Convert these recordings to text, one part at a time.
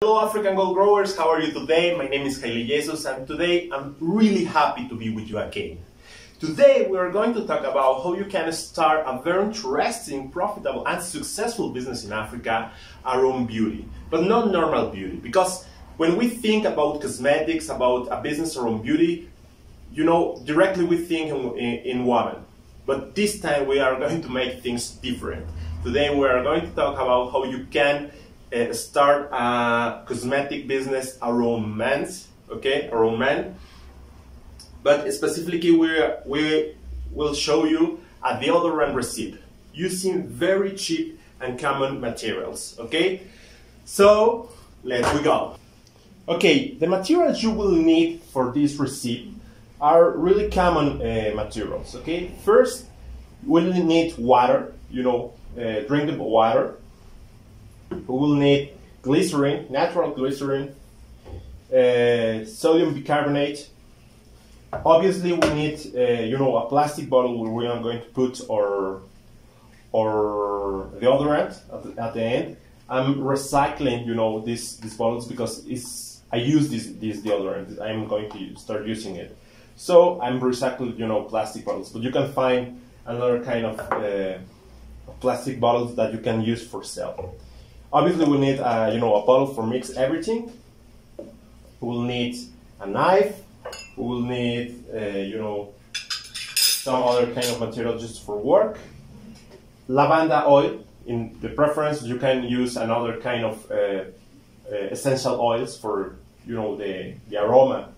Hello African Gold Growers, how are you today? My name is Haile Jesus and today I'm really happy to be with you again. Today we are going to talk about how you can start a very interesting, profitable and successful business in Africa around beauty, but not normal beauty, because when we think about cosmetics, about a business around beauty, directly we think in women. But this time we are going to make things different. Today we are going to talk about how you can start a cosmetic business around around men. But specifically we will show you a deodorant recipe using very cheap and common materials, okay? So let's go. Okay, the materials you will need for this recipe are really common materials, okay? First, we'll need water, drinkable water. We will need glycerin, natural glycerin, sodium bicarbonate. Obviously, we need, a plastic bottle where we are going to put our deodorant at the end. I'm recycling, these bottles because I use this deodorant. I'm going to start using it. So I'm recycling, plastic bottles. But you can find another kind of plastic bottles that you can use for sale. Obviously, we need, a bottle for mix everything. We will need a knife. We will need, some other kind of material just for work. Lavanda oil. In the preference, you can use another kind of essential oils for, the aroma.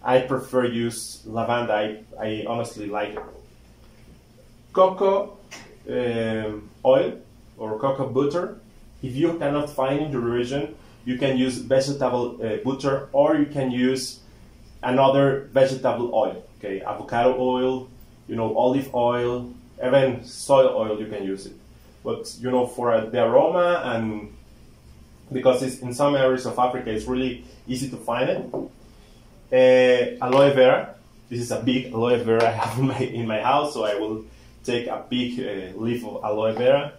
I prefer use lavanda. I honestly like it. Cocoa oil or cocoa butter. If you cannot find in your region, you can use vegetable butter, or you can use another vegetable oil. Okay, avocado oil, olive oil, even soy oil. You can use it, but for the aroma, and because it's in some areas of Africa, it's really easy to find it. Aloe vera. This is a big aloe vera I have in my house, so I will take a big leaf of aloe vera.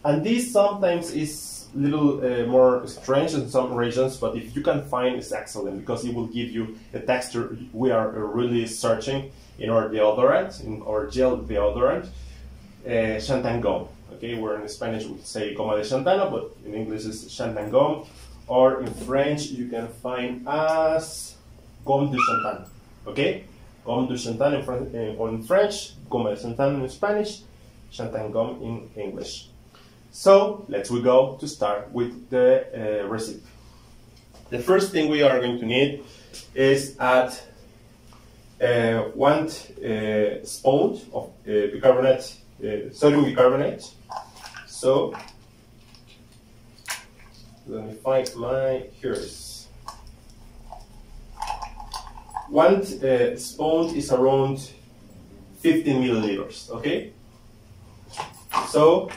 And this sometimes is a little more strange in some regions, but if you can find, it's excellent because it will give you the texture we are really searching in our deodorant, in our gel deodorant, Xanthan-Gum. Okay, where in Spanish we say goma de Xantana, but in English it's Xanthan-Gum, or in French you can find as Gomme de Xanthan. Okay, Gomme de Xanthan in French, Goma de Xanthan in Spanish, Xanthan-Gum in English. So let's go to start with the recipe. The first thing we are going to need is add 1 spoon of bicarbonate, sodium bicarbonate. So let me find here is 1 spoon is around 15 milliliters. Okay, so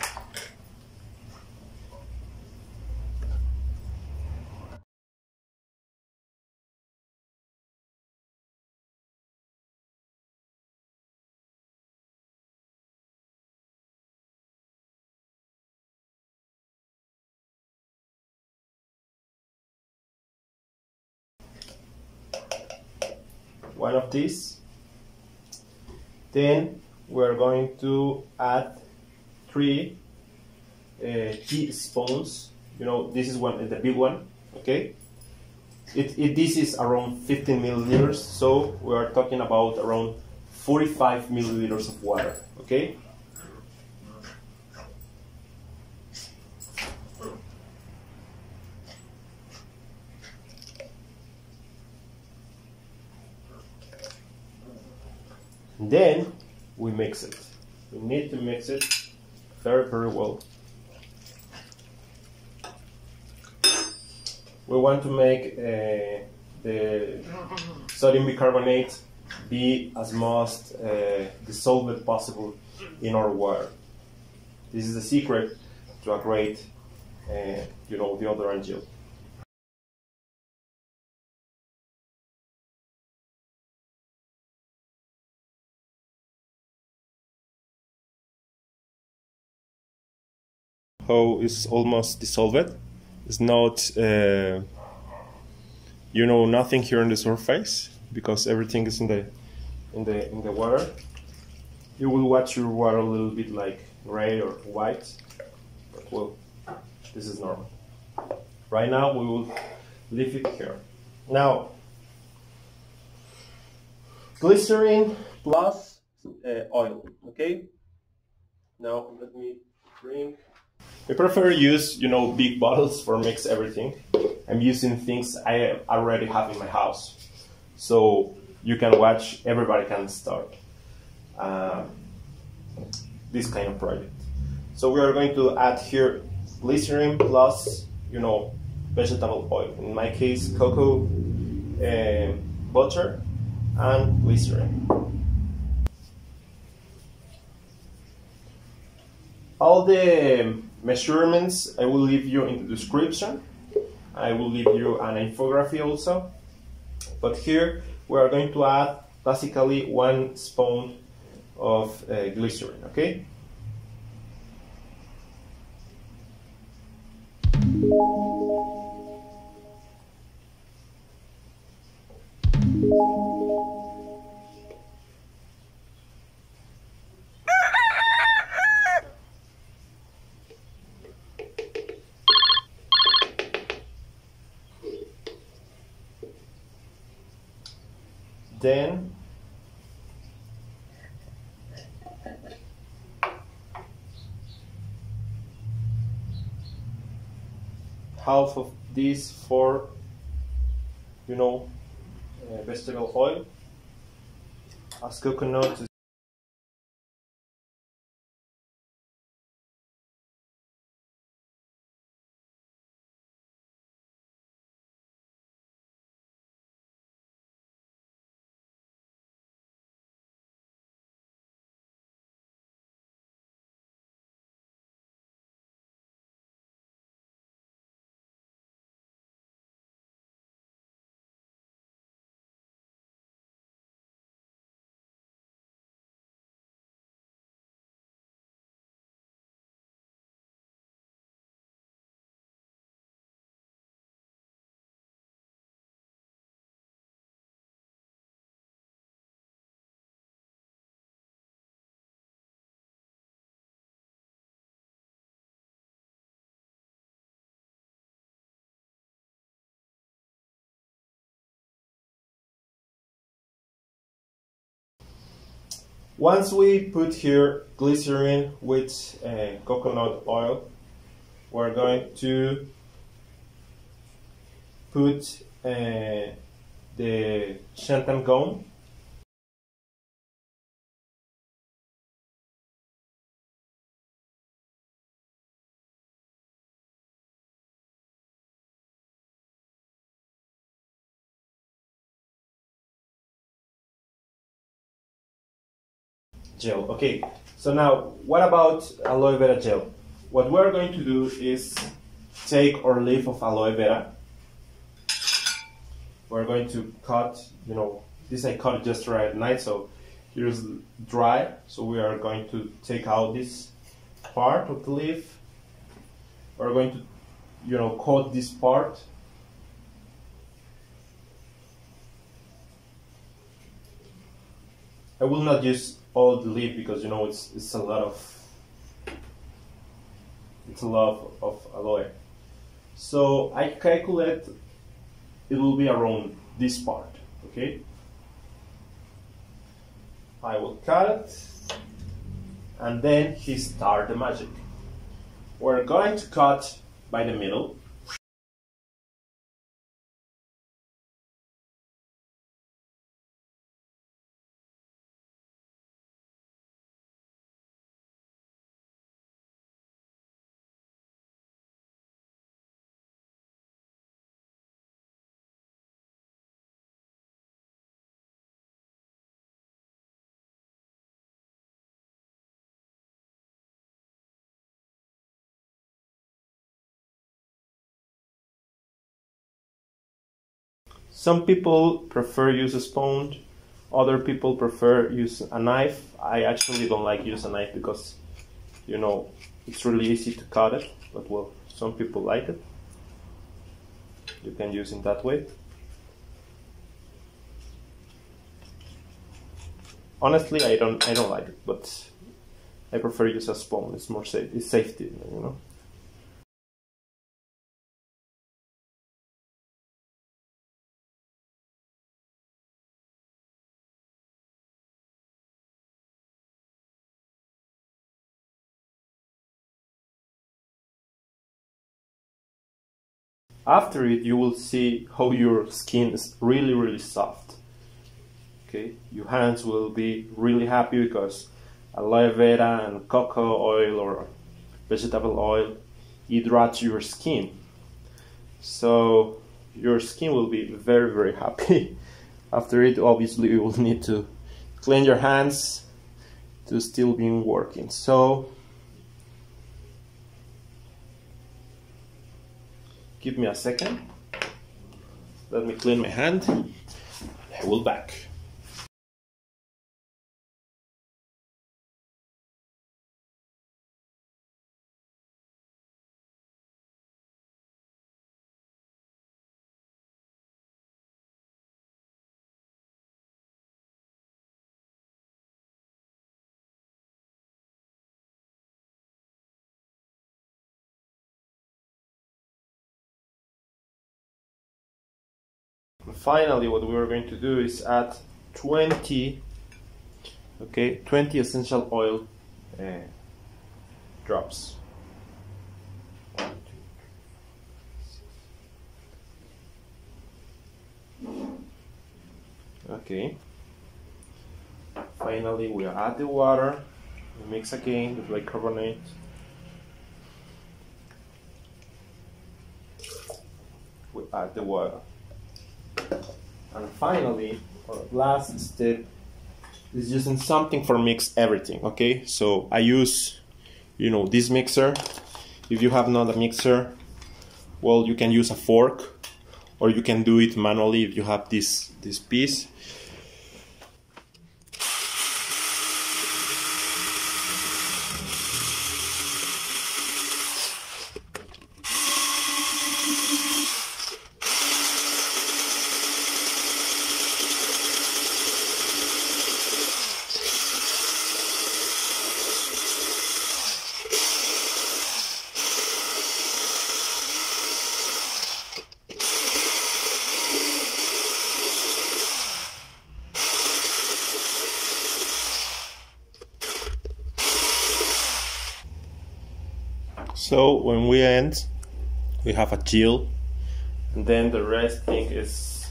one of these. Then we're going to add 3 teaspoons. This is the big one. Okay. This is around 15 milliliters, so we are talking about around 45 milliliters of water. Okay. Then we mix it. We need to mix it very, very well. We want to make the sodium bicarbonate be as most dissolved possible in our water. This is the secret to a great, deodorant gel. How it's almost dissolved. it's not you know, nothing here on the surface because everything is in the water. You will watch your water a little bit like gray or white, but well, this is normal. Right now we will leave it here. Now, glycerin plus oil, okay? Now let me drink. I prefer use, you know, big bottles for mix everything. I'm using things I already have in my house. So you can watch, everybody can start this kind of project. So we are going to add here glycerin plus, you know, vegetable oil. In my case, cocoa butter and glycerin. All the measurements I will leave you in the description. I will leave you an infography also. But here we are going to add basically 1 spoon of glycerin, okay? Then half of this for, you know, vegetable oil, as coconut is once we put here glycerin with coconut oil, we're going to put the xanthan gum. Gel. Okay, so now what about aloe vera gel? What we're going to do is take our leaf of aloe vera. We're going to cut, you know, this I cut just right at night, so here's dry. So we are going to take out this part of the leaf. We're going to, you know, cut this part. I will not use all the leaf because, you know, it's a lot of aloe. So I calculate it will be around this part, okay? I will cut it, and then he start the magic. We're going to cut by the middle. Some people prefer use a spoon, other people prefer use a knife. I actually don't like use a knife because, you know, it's really easy to cut it, but well, some people like it. you can use in that way. Honestly, I don't like it, but I prefer use a spoon. It's more safe. It's safety, you know. After it, you will see how your skin is really soft. Okay, your hands will be really happy because aloe vera and cocoa oil or vegetable oil hydrates your skin. So your skin will be very happy. After it, obviously, you will need to clean your hands to still be working. So give me a second. Let me clean my hand. I will back. Finally, what we are going to do is add 20 essential oil drops. Okay. Finally, we add the water, we mix again with bicarbonate. We add the water. And finally, our last step is using something for mix everything, okay? So I use, this mixer. If you have not a mixer, well, you can use a fork, or you can do it manually if you have this piece. So when we end, we have a chill, and then the rest thing is,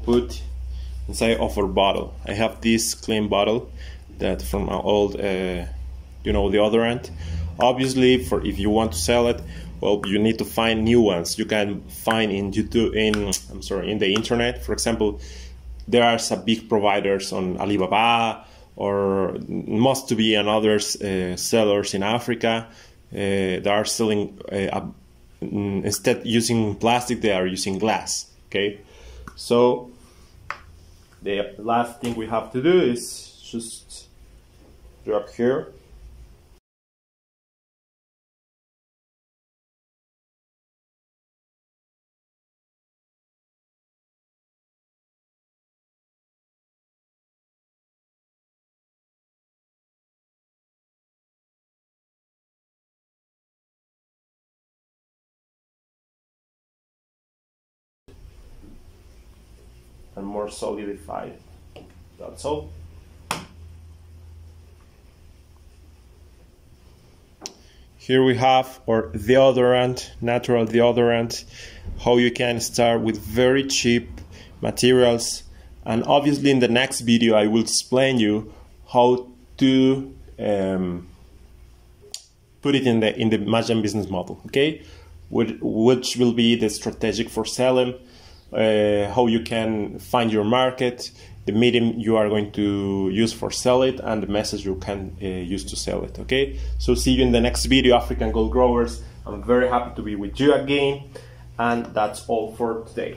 put inside of our bottle. I have this clean bottle that from our old, deodorant. Obviously, if you want to sell it, well, you need to find new ones. You can find in the internet. For example, there are some big providers on Alibaba, or must to be another sellers in Africa. They are selling instead using plastic, they are using glass. Okay, so the last thing we have to do is just drop here. And more solidified. That's all. Here we have our deodorant, natural deodorant, how you can start with very cheap materials. And obviously in the next video I will explain you how to put it in the Mayan business model, okay? Which will be the strategic for selling, how you can find your market, the medium you are going to use for sell it, and the message you can use to sell it, okay? So see you in the next video, African Gold Growers. I'm very happy to be with you again, and that's all for today.